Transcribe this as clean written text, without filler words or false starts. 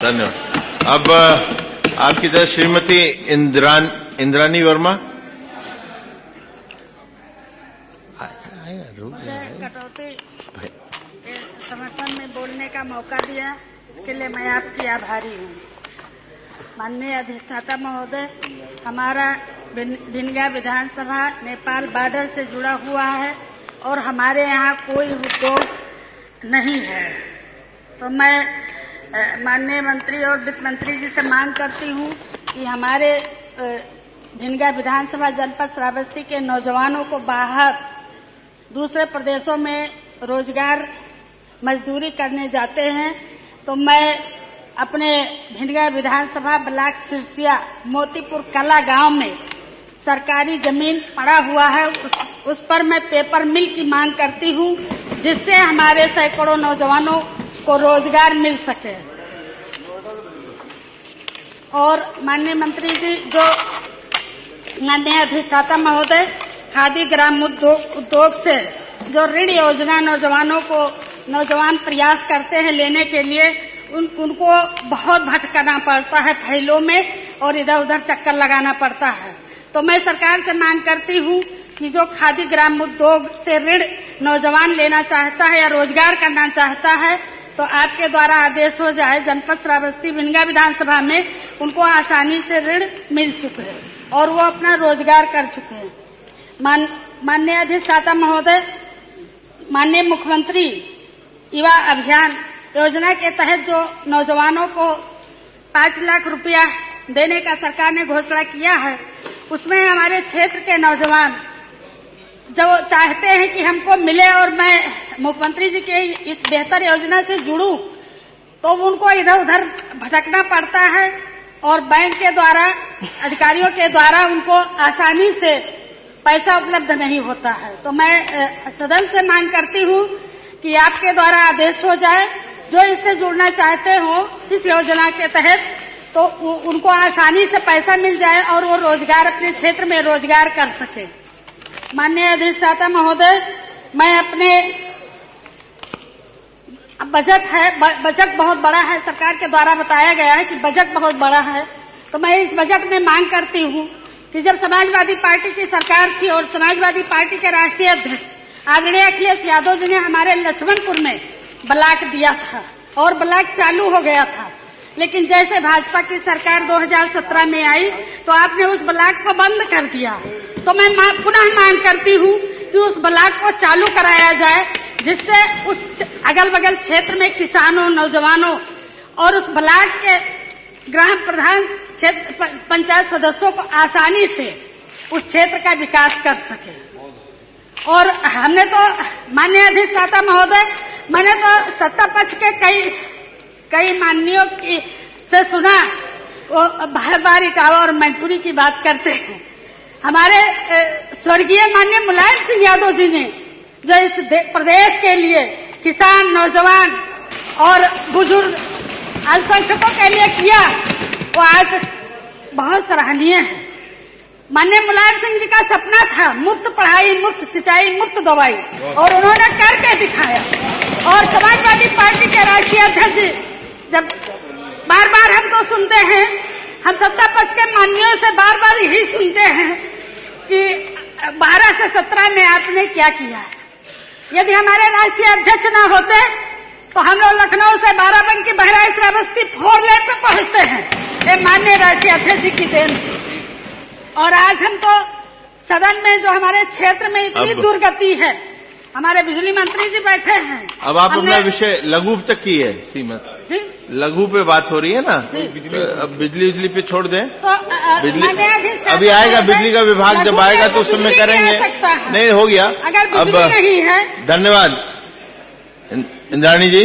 धन्यवाद। अब आपकी तरफ श्रीमती इंद्रानी वर्मा। मुझे कटौती के समर्थन में बोलने का मौका दिया, इसके लिए मैं आपकी आभारी हूँ। माननीय अधिष्ठाता महोदय, हमारा भिनगा विधानसभा नेपाल बॉर्डर से जुड़ा हुआ है और हमारे यहाँ कोई उद्योग नहीं है, तो मैं माननीय मंत्री और वित्त मंत्री जी से मांग करती हूँ कि हमारे भिनगा विधानसभा जनपद श्रावस्ती के नौजवानों को बाहर दूसरे प्रदेशों में रोजगार मजदूरी करने जाते हैं, तो मैं अपने भिनगा विधानसभा ब्लॉक सिरसिया मोतीपुर कला गांव में सरकारी जमीन पड़ा हुआ है, उस पर मैं पेपर मिल की मांग करती हूं, जिससे हमारे सैकड़ों नौजवानों को रोजगार मिल सके। और माननीय मंत्री जी, जो माननीय अधिष्ठाता महोदय, खादी ग्राम उद्योग से जो ऋण योजना नौजवान प्रयास करते हैं लेने के लिए, उनको बहुत भटकना पड़ता है फैलों में और इधर उधर चक्कर लगाना पड़ता है। तो मैं सरकार से मांग करती हूँ कि जो खादी ग्राम उद्योग से ऋण नौजवान लेना चाहता है या रोजगार करना चाहता है, तो आपके द्वारा आदेश हो जाए, जनपद श्रावस्ती भिनगा विधानसभा में उनको आसानी से ऋण मिल चुके हैं और वो अपना रोजगार कर चुके हैं। माननीय अधिष्ठाता महोदय, माननीय मुख्यमंत्री युवा अभियान योजना के तहत जो नौजवानों को 5 लाख रुपया देने का सरकार ने घोषणा किया है, उसमें हमारे क्षेत्र के नौजवान जो चाहते हैं कि हमको मिले और मैं मुख्यमंत्री जी के इस बेहतर योजना से जुड़ूं, तो उनको इधर उधर भटकना पड़ता है और बैंक के द्वारा, अधिकारियों के द्वारा उनको आसानी से पैसा उपलब्ध नहीं होता है। तो मैं सदन से मांग करती हूँ कि आपके द्वारा आदेश हो जाए, जो इससे जुड़ना चाहते हो इस योजना के तहत, तो उनको आसानी से पैसा मिल जाए और वो रोजगार अपने क्षेत्र में रोजगार कर सके। माननीय अधिष्ठाता महोदय, मैं अपने बजट बहुत बड़ा है, सरकार के द्वारा बताया गया है कि बजट बहुत बड़ा है, तो मैं इस बजट में मांग करती हूँ कि जब समाजवादी पार्टी की सरकार थी और समाजवादी पार्टी के राष्ट्रीय अध्यक्ष आदरणीय अखिलेश यादव जी ने हमारे लक्ष्मणपुर में ब्लॉक दिया था और ब्लॉक चालू हो गया था, लेकिन जैसे भाजपा की सरकार 2017 में आई तो आपने उस ब्लॉक को बंद कर दिया। तो मैं पुनः मांग करती हूँ कि उस ब्लॉक को चालू कराया जाए, जिससे उस अगल बगल क्षेत्र में किसानों, नौजवानों और उस ब्लॉक के ग्राम प्रधान, क्षेत्र पंचायत सदस्यों को आसानी से उस क्षेत्र का विकास कर सके। और हमने तो माननीय अधिष्ठाता महोदय, मैंने तो सत्ता पक्ष के कई माननीयों की से सुना, वो बार बार इटावा और मैनपुरी की बात करते हैं। हमारे स्वर्गीय माननीय मुलायम सिंह यादव जी ने जो इस प्रदेश के लिए किसान, नौजवान और बुजुर्ग अल्पसंख्यकों के लिए किया, वो आज बहुत सराहनीय है। माननीय मुलायम सिंह जी का सपना था मुफ्त पढ़ाई, मुफ्त सिंचाई, मुफ्त दवाई, और उन्होंने करके दिखाया। और समाजवादी पार्टी के राष्ट्रीय अध्यक्ष, जब बार बार हम तो सुनते हैं, हम सत्ता पक्ष के माननीयों से बार बार यही सुनते हैं कि 12 से 17 में आपने क्या किया। यदि हमारे राष्ट्रीय अध्यक्ष न होते तो हम लोग लखनऊ से बाराबंकी, बहराइच, श्रावस्ती 4 लेन पे पहुंचते हैं। ये माननीय राष्ट्रीय अध्यक्ष जी की देन थी। और आज हम तो सदन में जो हमारे क्षेत्र में इतनी दुर्गति है, हमारे बिजली मंत्री जी बैठे हैं। अब आप अपना विषय लघु तक की है सीमित जी, लघु पे बात हो रही है ना, तो अब बिजली पे छोड़ दें। तो बिजली अभी आएगा, बिजली का विभाग जब आएगा तो उस समय करेंगे। नहीं हो गया, अगर बिजली नहीं है। धन्यवाद इंद्राणी जी।